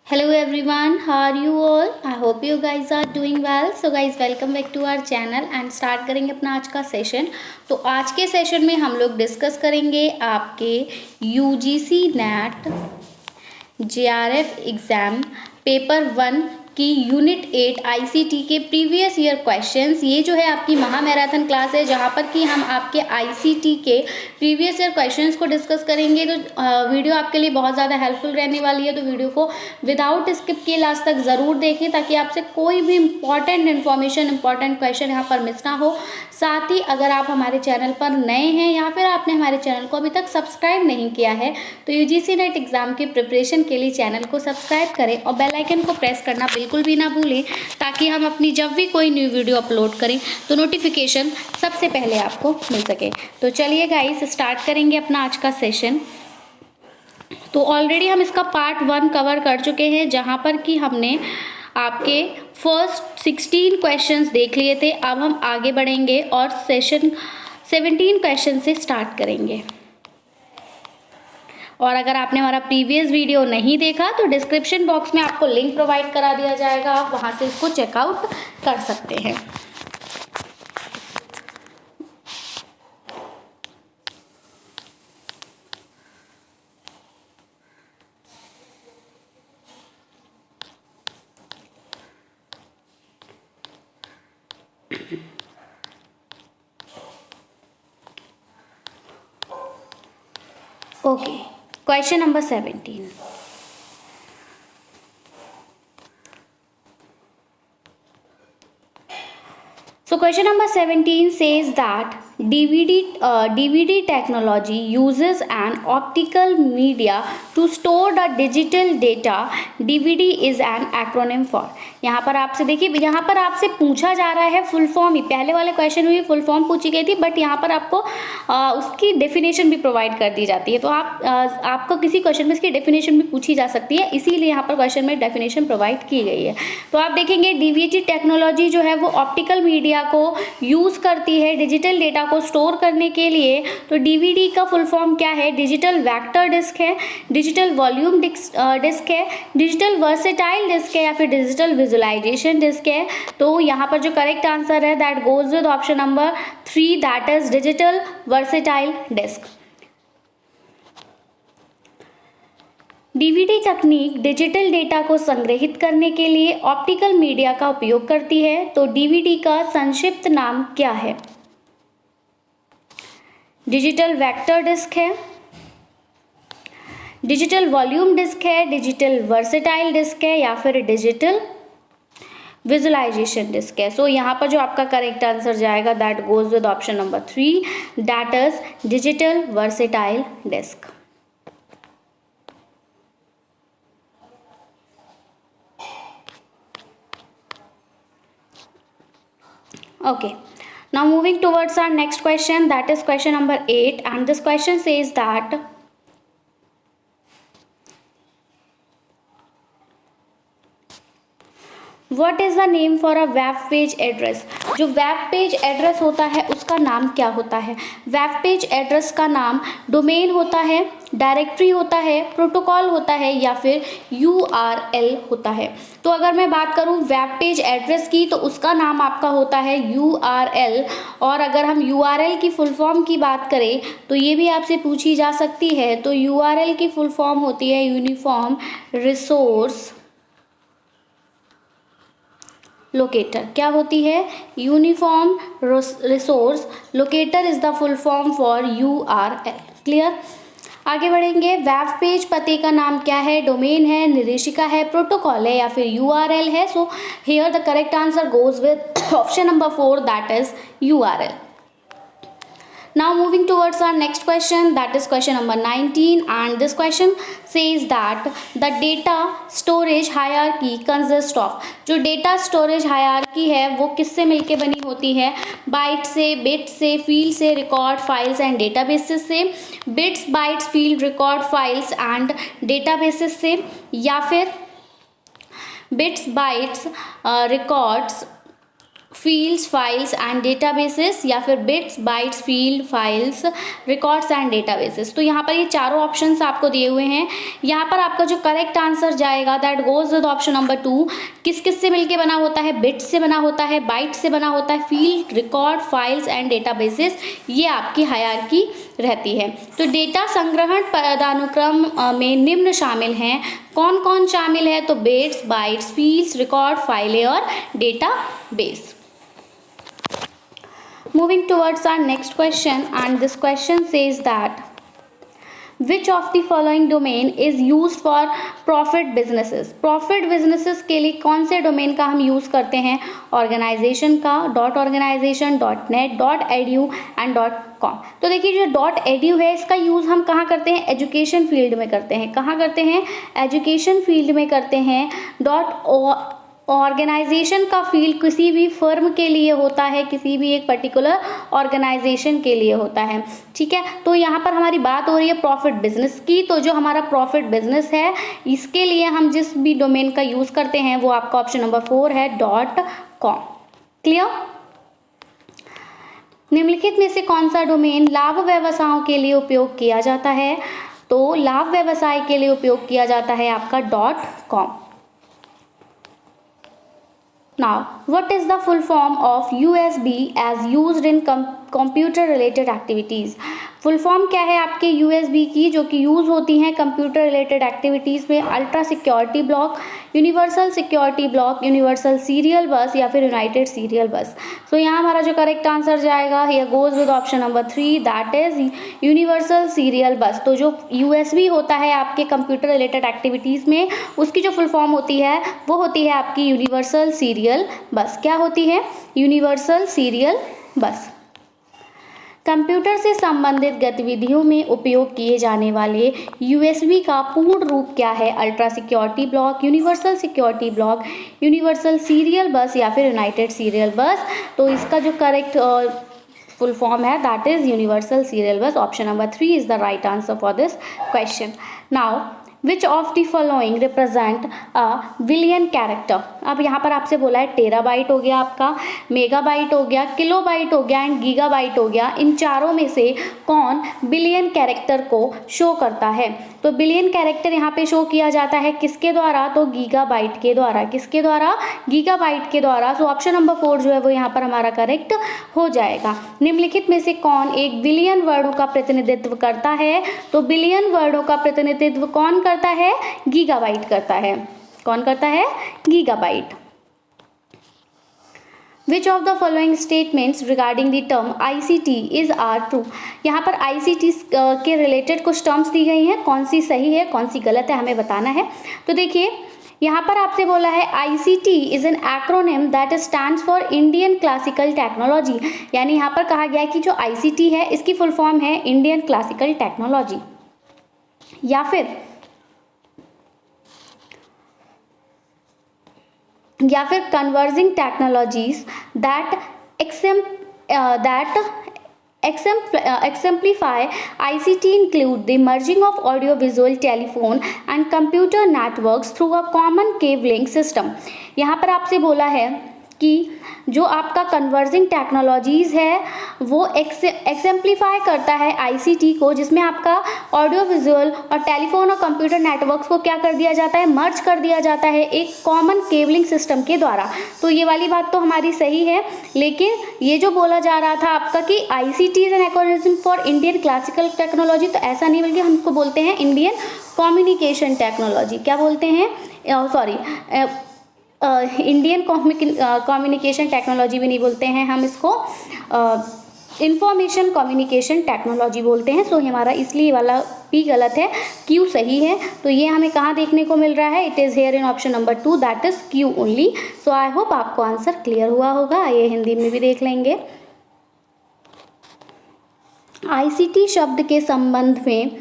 Hello everyone, how are you all? I hope you guys are doing well. So guys, welcome back to our channel and start करेंगे अपना आज का session. तो आज के session में हम लोग डिस्कस करेंगे आपके UGC net JRF exam paper 1 की यूनिट 8 ICT के प्रीवियस ईयर क्वेश्चंस। ये जो है आपकी महा मैराथन क्लास है जहाँ पर कि हम आपके ICT के प्रीवियस ईयर क्वेश्चंस को डिस्कस करेंगे। तो वीडियो आपके लिए बहुत ज़्यादा हेल्पफुल रहने वाली है, तो वीडियो को विदाउट स्किप किए लास्ट तक ज़रूर देखें ताकि आपसे कोई भी इंपॉर्टेंट इन्फॉर्मेशन, इंपॉर्टेंट क्वेश्चन यहाँ पर मिस ना हो। साथ ही अगर आप हमारे चैनल पर नए हैं या फिर आपने हमारे चैनल को अभी तक सब्सक्राइब नहीं किया है तो UGC नेट एग्ज़ाम की प्रिपरेशन के लिए चैनल को सब्सक्राइब करें और बेल आइकन को प्रेस करना बिल्कुल भी ना भूलें ताकि हम अपनी जब भी कोई न्यू वीडियो अपलोड करें तो नोटिफिकेशन सबसे पहले आपको मिल सके। तो चलिए गाइस स्टार्ट करेंगे अपना आज का सेशन। तो ऑलरेडी हम इसका पार्ट 1 कवर कर चुके हैं जहां पर कि हमने आपके फर्स्ट 16 क्वेश्चंस देख लिए थे। अब हम आगे बढ़ेंगे और सेशन 17 क्वेश्चन से स्टार्ट करेंगे। और अगर आपने हमारा प्रीवियस वीडियो नहीं देखा तो डिस्क्रिप्शन बॉक्स में आपको लिंक प्रोवाइड करा दिया जाएगा, आप वहां से इसको चेकआउट कर सकते हैं। Okay, question number 17। So question number 17 says that DVD technology uses an optical media to store the digital data. DVD is an acronym for। यहाँ पर आपसे देखिए, यहाँ पर आपसे पूछा जा रहा है फुल फॉर्म ही। पहले वाले क्वेश्चन में फुल फॉर्म पूछी गई थी बट यहाँ पर आपको उसकी डेफिनेशन भी प्रोवाइड कर दी जाती है। तो आपको किसी क्वेश्चन में इसकी डेफिनेशन भी पूछी जा सकती है, इसीलिए यहाँ पर क्वेश्चन में डेफिनेशन प्रोवाइड की गई है। तो आप देखेंगे डीवीडी टेक्नोलॉजी जो है वो ऑप्टिकल मीडिया को यूज करती है डिजिटल डेटा को स्टोर करने के लिए। तो डीवीडी का फुल फॉर्म क्या है? डिजिटल वेक्टर डिस्क है, डिजिटल वॉल्यूम डिस्क है, डिजिटल वर्सेटाइल डिस्क है या फिर डिजिटल विजुअलाइजेशन डिस्क है। तो यहाँ पर जो करेक्ट आंसर है that goes with option number 3 that is digital versatile disc. DVD तकनीक डिजिटल डेटा को संग्रहित करने के लिए ऑप्टिकल मीडिया का उपयोग करती है। तो डीवीडी का संक्षिप्त नाम क्या है? डिजिटल वेक्टर डिस्क है, डिजिटल वॉल्यूम डिस्क है, डिजिटल वर्सेटाइल डिस्क है या फिर डिजिटल विजुअलाइजेशन डिस्क है। सो यहाँ पर जो आपका करेक्ट आंसर जाएगा that goes with option number 3 that is digital versatile disc. Okay, now moving towards our next question, that is question number 8, and this question says that what is the name for a web page address? जो web page address होता है उसका नाम क्या होता है? Web page address का नाम डोमेन होता है, डायरेक्टरी होता है, प्रोटोकॉल होता है या फिर URL होता है। तो अगर मैं बात करूं वेब पेज एड्रेस की तो उसका नाम आपका होता है URL। और अगर हम URL की फुल फॉर्म की बात करें तो ये भी आपसे पूछी जा सकती है। तो URL की फुल फॉर्म होती है यूनिफॉर्म रिसोर्स लोकेटर। क्या होती है? Uniform resource locator is the full form for URL। Clear? आगे बढ़ेंगे। वेब पेज पते का नाम क्या है? डोमेन है, निर्देशिका है, प्रोटोकॉल है या फिर URL है। So here the correct answer goes with option number 4 that is URL। Now moving towards our next question, that is question number 19, and this question says that the data storage hierarchy consists of। जो data storage hierarchy है वो किससे मिलके बनी होती है? Bite से, bit से, फील्ड से, रिकॉर्ड, फाइल्स एंड डेटाबेसेस से। Bits, bytes, field, record, files and databases से या फिर bits, bytes, records, fields, files and databases, या फिर bits, bytes, field, files, records and databases. तो यहाँ पर ये चारों ऑप्शंस आपको दिए हुए हैं। यहाँ पर आपका जो करेक्ट आंसर जाएगा that goes with option number 2। किस किस से मिलके बना होता है? बिट्स से बना होता है, बाइट्स से बना होता है, field, record, files and databases, ये आपकी हायरार्की रहती है। तो डेटा संग्रहण पदानुक्रम में निम्न शामिल हैं। कौन कौन शामिल है? तो बिट्स, बाइट्स, फील्ड्स, रिकॉर्ड, फाइलें और database. Moving towards our next question, and this question says that which of the following domain is used for profit businesses? Profit businesses के लिए कौन से डोमेन का हम यूज़ करते हैं? ऑर्गेनाइजेशन का, .organization, .net, .edu and .com। तो देखिए जो .edu है इसका यूज़ हम कहाँ करते हैं? एजुकेशन फील्ड में करते हैं। कहाँ करते हैं? एजुकेशन फील्ड में करते हैं। ऑर्गेनाइजेशन का फील्ड किसी भी फर्म के लिए होता है, किसी भी एक पर्टिकुलर ऑर्गेनाइजेशन के लिए होता है। ठीक है, तो यहाँ पर हमारी बात हो रही है प्रॉफिट बिजनेस की। तो जो हमारा प्रॉफिट बिजनेस है इसके लिए हम जिस भी डोमेन का यूज़ करते हैं वो आपका ऑप्शन नंबर 4 है .com। क्लियर? निम्नलिखित में से कौन सा डोमेन लाभ व्यवसायों के लिए उपयोग किया जाता है? तो लाभ व्यवसाय के लिए उपयोग किया जाता है आपका .com। Now, what is the full form of USB as used in computer related activities? Full form क्या है आपके USB की जो कि यूज़ होती हैं कंप्यूटर रिलेटेड एक्टिविटीज़ में? Ultra security block, universal security block, universal serial बस या फिर यूनाइटेड सीरियल बस। सो यहाँ हमारा जो करेक्ट आंसर जाएगा here goes with option number 3 that is universal serial बस। तो जो USB होता है आपके कंप्यूटर रिलेटेड एक्टिविटीज़ में उसकी जो फुल फॉर्म होती है वो होती है आपकी यूनिवर्सल सीरियल बस। क्या होती है? यूनिवर्सल सीरियल बस। कंप्यूटर से संबंधित गतिविधियों में उपयोग किए जाने वाले USB का पूर्ण रूप क्या है? Ultra security block, universal security block, universal serial बस या फिर यूनाइटेड सीरियल बस। तो इसका जो करेक्ट फुल फॉर्म है दैट इज यूनिवर्सल सीरियल बस। Option number 3 is the right answer for this question. Now which of the following represent a billion character? अब यहाँ पर आपसे बोला है टेराबाइट हो गया आपका, मेगाबाइट हो गया, किलोबाइट हो गया एंड गीगाबाइट हो गया। इन चारों में से कौन बिलियन कैरेक्टर को शो करता है? तो बिलियन कैरेक्टर यहाँ पे शो किया जाता है किसके द्वारा? तो गीगाबाइट के द्वारा। किसके द्वारा? गीगाबाइट के द्वारा। सो ऑप्शन नंबर 4 जो है वो यहाँ पर हमारा करेक्ट हो जाएगा। निम्नलिखित में से कौन एक बिलियन वर्डों का प्रतिनिधित्व करता है? तो बिलियन वर्डों का प्रतिनिधित्व कौन करता है? गीगाबाइट करता है। कौन करता है? Gigabyte. Which of the following statements regarding the term ICT is are true? यहाँ पर ICT के रिलेटेड कुछ टर्म्स दी गई हैं, कौन सी सही है कौन सी गलत है हमें बताना है। तो देखिए यहाँ पर आपसे बोला है ICT is an acronym that stands for Indian classical technology. यानी यहाँ पर कहा गया है कि जो ICT है इसकी फुल फॉर्म है इंडियन क्लासिकल टेक्नोलॉजी, या फिर converging technologies that exemplify ICT include the merging of audio-visual, telephone and computer networks through a common cabling system। यहाँ पर आपसे बोला है कि जो आपका कन्वर्जिंग टेक्नोलॉजीज़ है वो एक्सेम्प्लीफाई करता है ICT को, जिसमें आपका ऑडियो विजुअल और टेलीफोन और कंप्यूटर नेटवर्क्स को क्या कर दिया जाता है? मर्ज कर दिया जाता है एक कॉमन केबलिंग सिस्टम के द्वारा। तो ये वाली बात तो हमारी सही है, लेकिन ये जो बोला जा रहा था आपका कि ICT is an acronym for Indian classical technology, तो ऐसा नहीं, बल्कि हम इसको बोलते हैं इंडियन कम्युनिकेशन टेक्नोलॉजी। क्या बोलते हैं? इंडियन कम्युनिकेशन टेक्नोलॉजी भी नहीं बोलते हैं, हम इसको इंफॉर्मेशन कम्युनिकेशन टेक्नोलॉजी बोलते हैं। सो हमारा इसलिए वाला भी गलत है, क्यू सही है। तो ये हमें कहाँ देखने को मिल रहा है? It is here in option number 2 that is Q only. So I hope आपको आंसर क्लियर हुआ होगा। ये हिंदी में भी देख लेंगे। ICT शब्द के संबंध में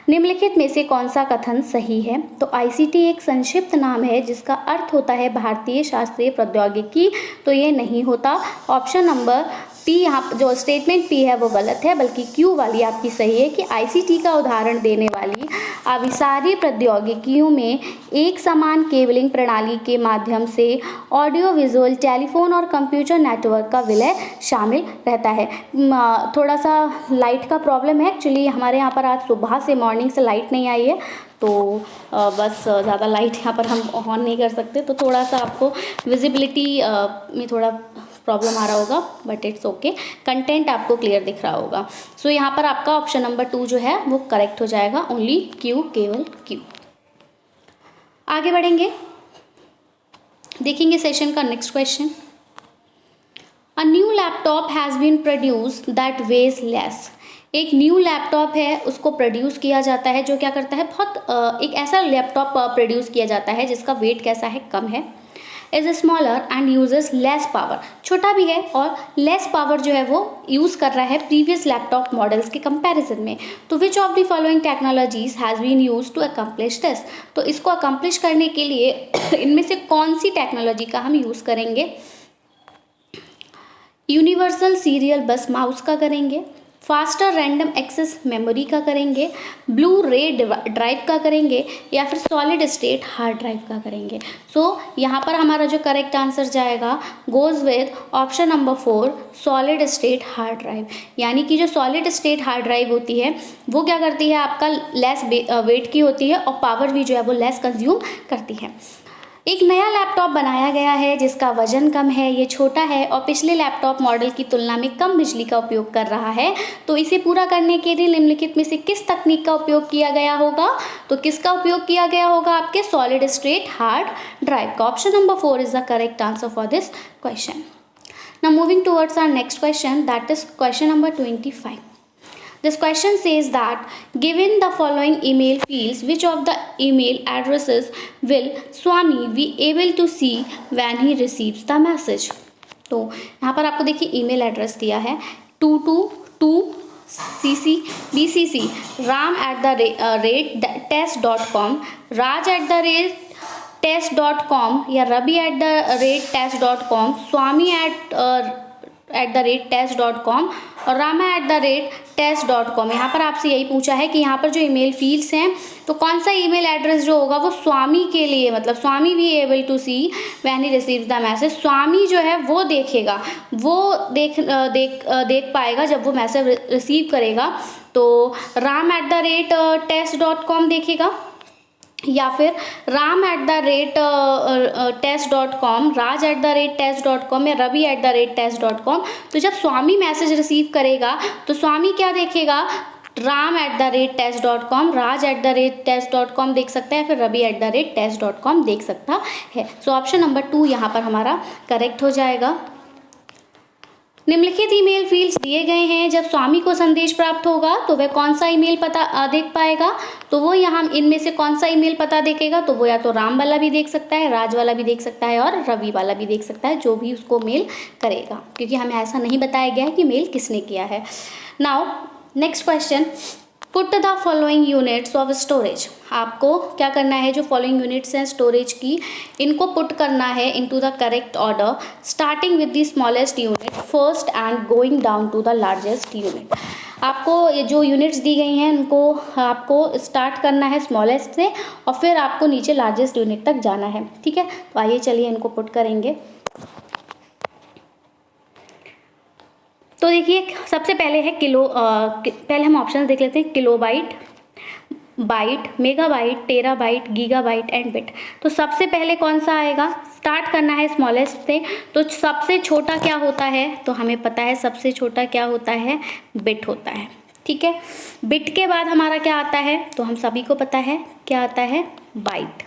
निम्नलिखित में से कौन सा कथन सही है? तो ICT एक संक्षिप्त नाम है जिसका अर्थ होता है भारतीय शास्त्रीय प्रौद्योगिकी, तो ये नहीं होता। ऑप्शन नंबर P, यहाँ जो स्टेटमेंट P है वो गलत है, बल्कि Q वाली आपकी सही है कि ICT का उदाहरण देने वाली अभिसारी प्रौद्योगिकियों में एक समान केबलिंग प्रणाली के माध्यम से ऑडियो विजुअल टेलीफोन और कंप्यूटर नेटवर्क का विलय शामिल रहता है। थोड़ा सा लाइट का प्रॉब्लम है एक्चुअली, हमारे यहाँ पर आज सुबह से मॉर्निंग से लाइट नहीं आई है, तो बस ज़्यादा लाइट यहाँ पर हम ऑन नहीं कर सकते, तो थोड़ा सा आपको विजिबिलिटी में थोड़ा प्रॉब्लम आ रहा होगा, बट इट्स ओके। कंटेंट आपको क्लियर दिख रहा होगा। सो यहाँ पर आपका ऑप्शन नंबर 2 जो है वो करेक्ट हो जाएगा, ओनली क्यू, केवल क्यू। आगे बढ़ेंगे, देखेंगे सेशन का next question. A new laptop has been produced that weighs less. एक न्यू लैपटॉप है, उसको प्रोड्यूस किया जाता है, जो क्या करता है, बहुत एक ऐसा लैपटॉप प्रोड्यूस किया जाता है जिसका वेट कैसा है, कम है, is smaller and uses less power, छोटा भी है और लेस पावर जो है वो यूज़ कर रहा है प्रीवियस लैपटॉप मॉडल्स के कंपैरिजन में। तो which of the following technologies has been use to accomplish this. तो इसको अकम्प्लिश करने के लिए इनमें से कौन सी टेक्नोलॉजी का हम यूज़ करेंगे। यूनिवर्सल सीरियल बस माउस का करेंगे, फास्टर रैंडम एक्सेस मेमोरी का करेंगे, ब्लू रे ड्राइव का करेंगे, या फिर सॉलिड स्टेट हार्ड ड्राइव का करेंगे। सो यहाँ पर हमारा जो करेक्ट आंसर जाएगा goes with option number 4, solid state hard drive. यानी कि जो सॉलिड स्टेट हार्ड ड्राइव होती है वो क्या करती है, आपका लेस वेट की होती है और पावर भी जो है वो लेस कंज्यूम करती है। एक नया लैपटॉप बनाया गया है जिसका वजन कम है, ये छोटा है और पिछले लैपटॉप मॉडल की तुलना में कम बिजली का उपयोग कर रहा है। तो इसे पूरा करने के लिए निम्नलिखित में से किस तकनीक का उपयोग किया गया होगा। तो किसका उपयोग किया गया होगा, आपके सॉलिड स्टेट हार्ड ड्राइव का। Option number 4 is the correct answer for this question. Now moving towards our next question, that is question number 25. This question says that given the following email fields, which of the email addresses will Swami be able to see when he receives the message? तो यहाँ पर आपको देखिए email address दिया है 222cc ram@test.com, raj@test.com या rabi@test.com, swami@test.com और rama@test.com। यहाँ पर आपसे यही पूछा है कि यहाँ पर जो ईमेल फील्ड्स हैं तो कौन सा ईमेल एड्रेस जो होगा वो स्वामी के लिए, मतलब स्वामी भी able to see when he receives the message. Swami जो है वो देखेगा, वो देख पाएगा जब वो मैसेज रिसीव करेगा। तो ram@test.com देखेगा या फिर ram@test.com, raj@test.com या rabi@test.com। तो जब स्वामी मैसेज रिसीव करेगा तो स्वामी क्या देखेगा, ram@test.com, raj@test.com देख सकता है, फिर rabi@test.com देख सकता है। सो ऑप्शन नंबर 2 यहाँ पर हमारा करेक्ट हो जाएगा। निम्नलिखित ईमेल फील्ड्स दिए गए हैं, जब स्वामी को संदेश प्राप्त होगा तो वह कौन सा ईमेल पता देख पाएगा। तो वो यहाँ इनमें से कौन सा ईमेल पता देखेगा, तो वो या तो राम वाला भी देख सकता है, राज वाला भी देख सकता है और रवि वाला भी देख सकता है, जो भी उसको मेल करेगा, क्योंकि हमें ऐसा नहीं बताया गया है कि मेल किसने किया है। Now next question, put the following units of storage. आपको क्या करना है, जो फॉलोइंग यूनिट्स हैं स्टोरेज की, इनको पुट करना है into the correct order, starting with the smallest unit first and going down to the largest unit. आपको ये जो यूनिट्स दी गई हैं उनको आपको स्टार्ट करना है स्मॉलेस्ट से और फिर आपको नीचे लार्जेस्ट यूनिट तक जाना है, ठीक है। तो आइए चलिए इनको पुट करेंगे। तो देखिए सबसे पहले है पहले हम ऑप्शन देख लेते हैं, kilobyte, byte, megabyte, terabyte, gigabyte and bit. तो सबसे पहले कौन सा आएगा, स्टार्ट करना है स्मॉलेस्ट से। तो सबसे छोटा क्या होता है, तो हमें पता है सबसे छोटा क्या होता है, बिट होता है, ठीक है। बिट के बाद हमारा क्या आता है, तो हम सभी को पता है क्या आता है, बाइट।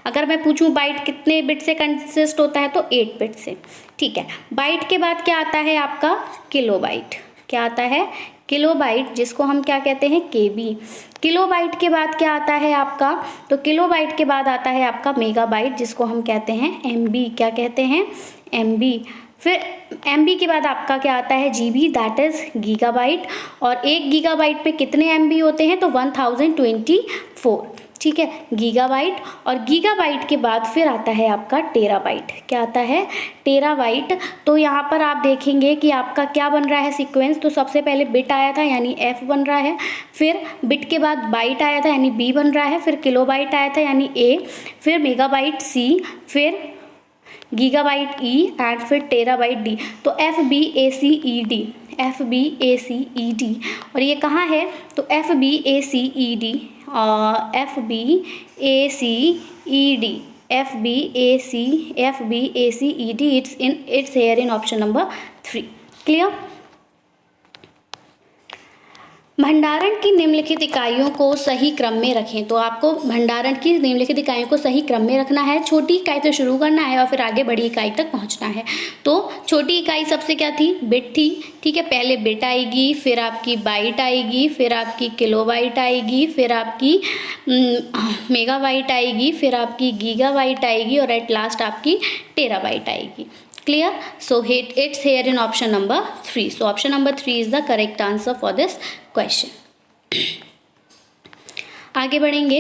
अगर मैं पूछूं बाइट कितने बिट से कंसिस्ट होता है, तो 8 बिट से, ठीक है। बाइट के बाद क्या आता है आपका, किलोबाइट। क्या आता है, किलोबाइट, जिसको हम क्या कहते हैं, केबी। किलोबाइट के बाद क्या आता है आपका, तो किलोबाइट के बाद आता है आपका मेगाबाइट, जिसको हम कहते हैं एमबी। क्या कहते हैं, एमबी। फिर एमबी के बाद आपका क्या आता है, जीबी, दैट इज गीगाबाइट। और 1 गीगाबाइट पे कितने एमबी होते हैं, तो 1024, ठीक है, गीगाबाइट। और गीगाबाइट के बाद फिर आता है आपका टेराबाइट। क्या आता है? टेराबाइट। तो यहाँ पर आप देखेंगे कि आपका क्या बन रहा है सीक्वेंस। तो सबसे पहले बिट आया था यानी F बन रहा है, फिर बिट के बाद बाइट आया था यानी B बन रहा है, फिर किलोबाइट आया था यानी A, फिर मेगाबाइट C, फिर गीगाबाइट E एंड फिर टेराबाइट D। तो FBACED, FBACED। और ये कहाँ है? तो FBACED, FBACED, it's here in option number 3। Clear? भंडारण की निम्नलिखित इकाइयों को सही क्रम में रखें। तो आपको भंडारण की निम्नलिखित इकाइयों को सही क्रम में रखना है। छोटी इकाई से शुरू करना है और फिर आगे बड़ी इकाई तक पहुंचना है। तो छोटी इकाई सबसे क्या थी? बिट थी। ठीक है, पहले बिट आएगी, फिर आपकी बाइट आएगी, फिर आपकी किलोबाइट आएगी, फिर आपकी मेगाबाइट आएगी, फिर आपकी गीगाबाइट आएगी और एट लास्ट आपकी टेराबाइट आएगी। Clear? So it's here in option number 3. So option number 3 is the correct answer for this question. आगे बढ़ेंगे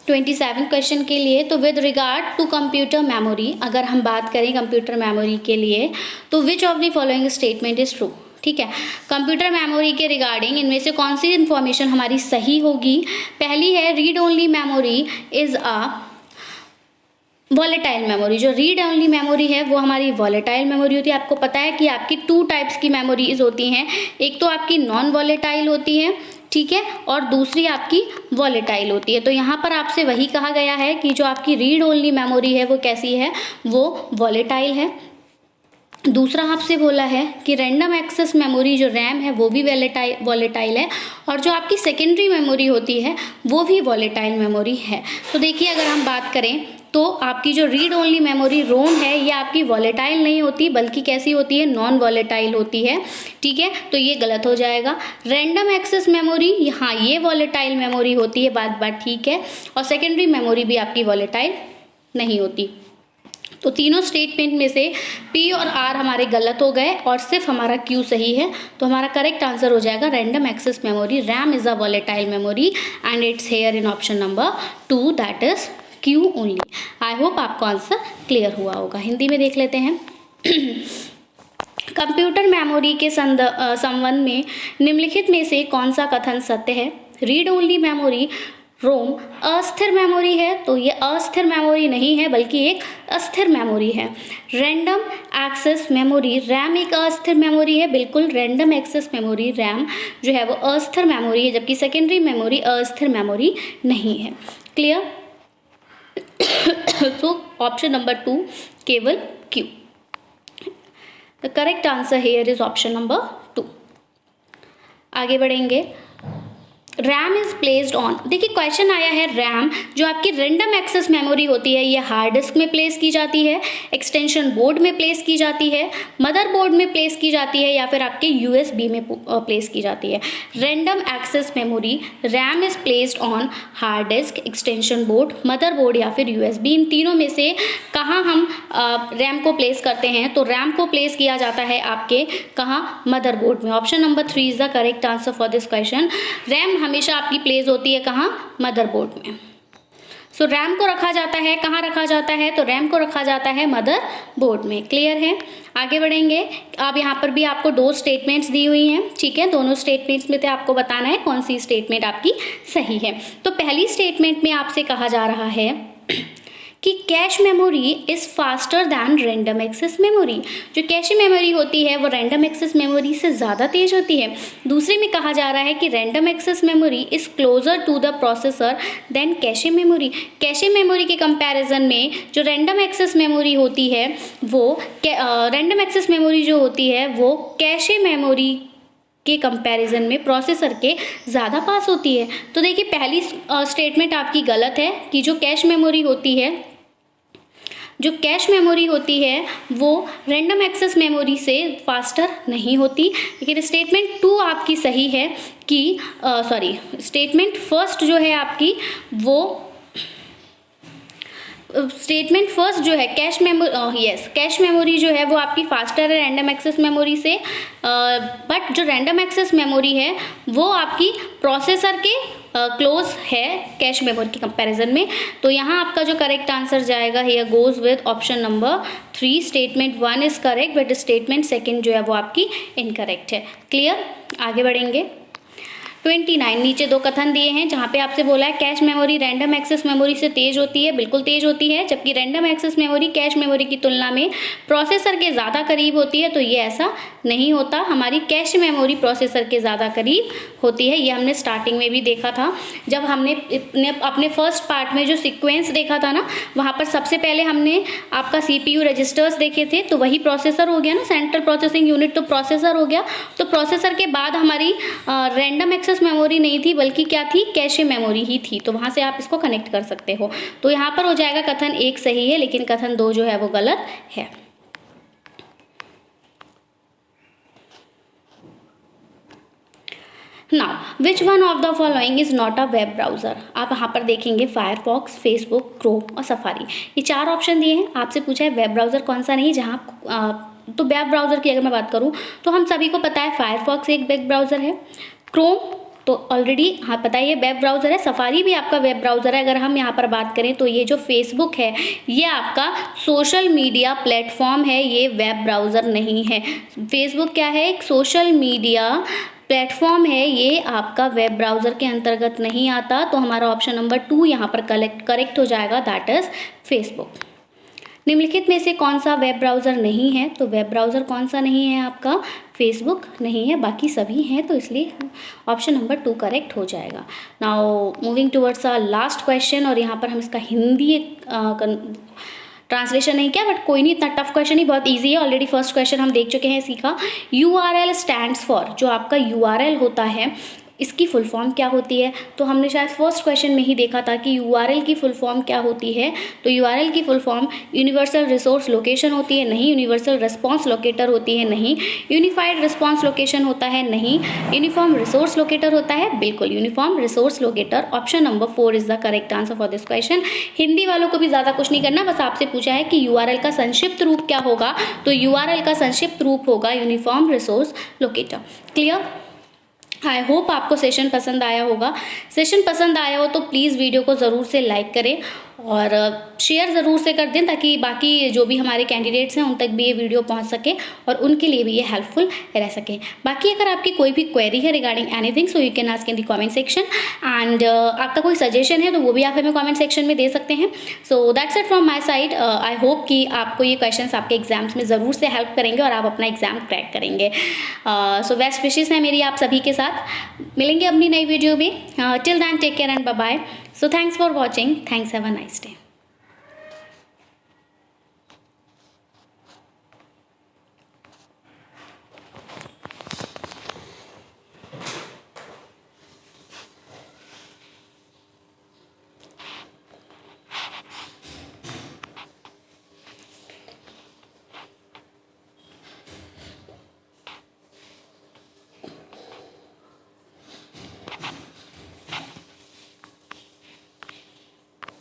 27 क्वेश्चन के लिए। तो with regard to computer memory, अगर हम बात करें कंप्यूटर मेमोरी के लिए, तो which of the following statement is true. ठीक है, कंप्यूटर मेमोरी के रिगार्डिंग इनमें से कौन सी इंफॉर्मेशन हमारी सही होगी? पहली है read only memory is a volatile memory. जो रीड ओनली मेमोरी है वो हमारी वॉलेटाइल मेमोरी होती है। आपको पता है कि आपकी 2 टाइप्स की मेमोरीज होती हैं, एक तो आपकी नॉन वॉलेटाइल होती है, ठीक है, और दूसरी आपकी वॉलेटाइल होती है। तो यहाँ पर आपसे वही कहा गया है कि जो आपकी रीड ओनली मेमोरी है वो कैसी है? वो वॉलेटाइल है। दूसरा आपसे बोला है कि रैंडम एक्सेस मेमोरी जो रैम है वो भी वॉलेटाइल है, और जो आपकी सेकेंडरी मेमोरी होती है वो भी वॉलेटाइल मेमोरी है। तो देखिए, अगर हम बात करें तो आपकी जो रीड ओनली मेमोरी रोम है ये आपकी वॉलेटाइल नहीं होती, बल्कि कैसी होती है? नॉन वॉलेटाइल होती है। ठीक है, तो ये गलत हो जाएगा। रैंडम एक्सेस मेमोरी, हाँ, ये वॉलेटाइल मेमोरी होती है, बात ठीक है। और सेकेंडरी मेमोरी भी आपकी वॉलेटाइल नहीं होती। तो तीनों स्टेटमेंट में से P और R हमारे गलत हो गए और सिर्फ हमारा Q सही है। तो हमारा करेक्ट आंसर हो जाएगा random access memory, RAM is a volatile memory and it's here in option number 2, that is Q only. I hope आपको आंसर क्लियर हुआ होगा। हिंदी में देख लेते हैं। कंप्यूटर मेमोरी के संबंध में निम्नलिखित में से कौन सा कथन सत्य है? रीड ओनली मेमोरी रोम अस्थिर मेमोरी है, तो ये अस्थिर मेमोरी नहीं है बल्कि एक अस्थिर मेमोरी है। रैंडम एक्सेस मेमोरी रैम एक अस्थिर मेमोरी है, बिल्कुल रैंडम एक्सेस मेमोरी रैम जो है वो अस्थिर मेमोरी है, जबकि सेकेंडरी मेमोरी अस्थिर मेमोरी नहीं है। क्लियर? So option number 2 केवल Q। The correct answer here is option number 2। आगे बढ़ेंगे। रैम इज प्लेस्ड ऑन, देखिए क्वेश्चन आया है रैम जो आपकी रैंडम एक्सेस मेमोरी होती है ये हार्ड डिस्क में प्लेस की जाती है, एक्सटेंशन बोर्ड में प्लेस की जाती है, मदरबोर्ड में प्लेस की जाती है, या फिर आपके USB में प्लेस की जाती है। Random access memory RAM is placed on hard disk, extension board, motherboard या फिर USB। इन तीनों में से कहाँ हम रैम को प्लेस करते हैं? तो रैम को प्लेस किया जाता है आपके कहाँ? मदरबोर्ड में। Option number 3 is the correct answer for this question. RAM हमेशा आपकी प्लेस होती है कहाँ? मदरबोर्ड में। सो रैम को रखा जाता है, कहाँ रखा जाता है? तो रैम को रखा जाता है मदरबोर्ड में। क्लियर है? आगे बढ़ेंगे। अब यहाँ पर भी आपको 2 स्टेटमेंट्स दी हुई हैं, ठीक है, दोनों स्टेटमेंट्स में से आपको बताना है कौन सी स्टेटमेंट आपकी सही है। तो पहली स्टेटमेंट में आपसे कहा जा रहा है कि cache memory is faster than random access memory. जो कैश मेमोरी होती है वो रैंडम एक्सेस मेमोरी से ज़्यादा तेज होती है। दूसरे में कहा जा रहा है कि random access memory is closer to the processor than cache memory. Cache memory के कंपैरिजन में जो रैंडम एक्सेस मेमोरी होती है वो रैंडम एक्सेस मेमोरी जो होती है वो कैशे मेमोरी के कंपैरिजन में प्रोसेसर के ज़्यादा पास होती है। तो देखिए पहली स्टेटमेंट आपकी गलत है कि जो कैश मेमोरी होती है वो रैंडम एक्सेस मेमोरी से फास्टर नहीं होती। लेकिन स्टेटमेंट 2 आपकी सही है कि स्टेटमेंट फर्स्ट जो है आपकी वो स्टेटमेंट फर्स्ट जो है कैश मेमोरी जो है वो आपकी फास्टर है रैंडम एक्सेस मेमोरी से, बट जो रैंडम एक्सेस मेमोरी है वो आपकी प्रोसेसर के क्लोज है कैश मेमोरी के कंपैरिजन में। तो यहाँ आपका जो करेक्ट आंसर जाएगा here goes with option number 3। Statement 1 is correct but statement 2 जो है वो आपकी इनकरेक्ट है। क्लियर, आगे बढ़ेंगे। 29 नीचे दो कथन दिए हैं जहाँ पे आपसे बोला है cache memory random access memory से तेज होती है। बिल्कुल तेज होती है, जबकि random access memory cache memory की तुलना में प्रोसेसर के ज़्यादा करीब होती है। तो ये ऐसा नहीं होता, हमारी कैश मेमोरी प्रोसेसर के ज़्यादा करीब होती है। ये हमने स्टार्टिंग में भी देखा था, जब हमने अपने फर्स्ट पार्ट में जो सीक्वेंस देखा था ना, वहाँ पर सबसे पहले हमने आपका CPU रजिस्टर्स देखे थे, तो वही प्रोसेसर हो गया ना, सेंट्रल प्रोसेसिंग यूनिट तो प्रोसेसर हो गया। तो प्रोसेसर के बाद हमारी रैंडम एक्सेस मेमोरी नहीं थी, बल्कि क्या थी, कैशे मेमोरी ही थी। तो वहां से आप इसको कनेक्ट कर सकते हो। तो यहाँ पर हो जाएगा कथन 1 सही है, लेकिन कथन 2 जो है वो गलत है। Now which one of the following is not a web browser. आप यहाँ पर देखेंगे फायरफॉक्स, फेसबुक, क्रोम और सफारी, ये 4 ऑप्शन दिए हैं। आपसे पूछा है वेब ब्राउजर कौन सा नहीं, जहाँ तो वेब ब्राउजर की अगर मैं बात करूँ तो हम सभी को पता है फायरफॉक्स एक वेब ब्राउजर है, क्रोम तो ऑलरेडी हाँ पता है ये वेब ब्राउज़र है, सफारी भी आपका वेब ब्राउज़र है। अगर हम यहाँ पर बात करें तो ये जो फेसबुक है ये आपका सोशल मीडिया प्लेटफॉर्म है, ये वेब ब्राउज़र नहीं है। फेसबुक क्या है, एक सोशल मीडिया प्लेटफॉर्म है, ये आपका वेब ब्राउज़र के अंतर्गत नहीं आता। तो हमारा ऑप्शन नंबर 2 यहाँ पर करेक्ट हो जाएगा, दैट इज़ फेसबुक। निम्नलिखित में से कौन सा वेब ब्राउज़र नहीं है, तो वेब ब्राउज़र कौन सा नहीं है आपका, फेसबुक नहीं है, बाकी सभी हैं, तो इसलिए ऑप्शन नंबर 2 करेक्ट हो जाएगा। Now moving towards a last question, और यहाँ पर हम इसका हिंदी ट्रांसलेशन नहीं किया, बट कोई नहीं, इतना टफ क्वेश्चन ही, बहुत इजी है। ऑलरेडी फर्स्ट क्वेश्चन हम देख चुके हैं इसी का। URL स्टैंड्स फॉर, जो आपका URL होता है इसकी फुल फॉर्म क्या होती है, तो हमने शायद फर्स्ट क्वेश्चन में ही देखा था कि URL की फुल फॉर्म क्या होती है। तो URL की full form universal resource location होती है, नहीं। यूनिवर्सल रिस्पॉन्स लोकेटर होती है, नहीं। यूनिफाइड रिस्पॉन्स लोकेशन होता है, नहीं। यूनिफॉर्म रिसोर्स लोकेटर होता है, बिल्कुल uniform resource locator. Option number 4 is the correct answer for this question. Hindi वालों को भी ज़्यादा कुछ नहीं करना, बस आपसे पूछा है कि URL का संक्षिप्त रूप क्या होगा, तो URL का संक्षिप्त रूप होगा यूनिफॉर्म रिसोर्स लोकेटर। क्लियर, आई होप आपको सेशन पसंद आया होगा। सेशन पसंद आया हो तो प्लीज़ वीडियो को ज़रूर से लाइक करें और शेयर ज़रूर से कर दें, ताकि बाकी जो भी हमारे कैंडिडेट्स हैं उन तक भी ये वीडियो पहुंच सके और उनके लिए भी ये हेल्पफुल रह सके। बाकी अगर आपकी कोई भी क्वेरी है regarding anything, so you can ask in the comment section, and आपका कोई सजेशन है तो वो भी आप हमें कमेंट सेक्शन में दे सकते हैं। So that's it from my side. I hope कि आपको ये क्वेश्चंस आपके एग्जाम्स में ज़रूर से हेल्प करेंगे और आप अपना एग्जाम क्रैक करेंगे। सो बेस्ट विशेज़ है मेरी आप सभी के साथ। मिलेंगे अपनी नई वीडियो में। Till then take care and bye bye. So thanks for watching. Thanks. Have a nice day.